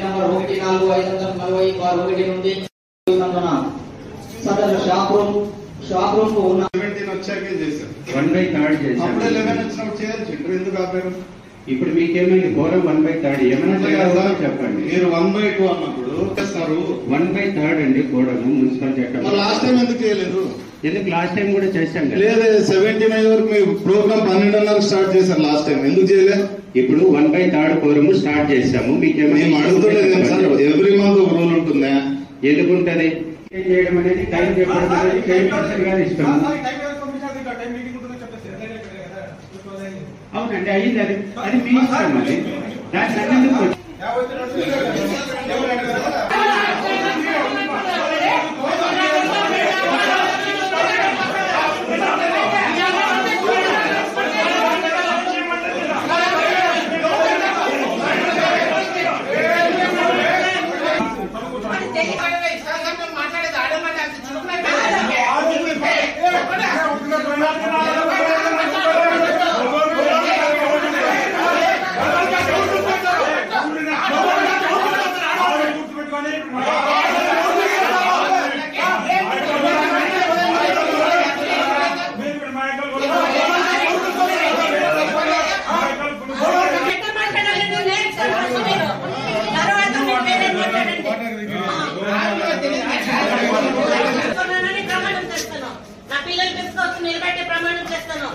Number 14540 నుండి సదరు shop room ఉన్న 17 వచ్చాకే చేశారు. 1/3 చేశారు. అప్పుడే 11 వచ్చినప్పుడు చేయాల్సి ఎందుకు ఆపారు? ఇప్పుడు మీకేమైంది? ఘోరం 1/3 ఏమైనా చెప్పండి. మీరు 1/2 అన్నప్పుడు చేస్తారు. 1/3 అండి గోడను మున్సిపల్ చట్టం. లాస్ట్ టైం ఎందుకు చేయలేదు? ఎందుకు లాస్ట్ టైం కూడా చేశాం కదా. లేదే 79 వరకు మీ ప్రోగ్రామ్ 12:30 స్టార్ట్ చేశారు లాస్ట్ టైం. ఎందుకు చేయలేదు? ఇప్పుడు 1/3 కోరము స్టార్ట్ చేశాము. మీకేమైనా అడుగుతలేదు సార్. ఎవ్రీ మంత్ ఒక రూల్ ఉంటుందా? ఎందుకుంటది? చేయడం అనేది టైం చెప్పడం అనేది చైర్పర్సన్ గారు ఇష్టం. అవునండి అయింది. అది మీ ఇష్టం. అది దాన్ని అన్నందుకు నా పిల్లలు తీసుకొచ్చి నిలబెట్టే ప్రమాణం చేస్తాను.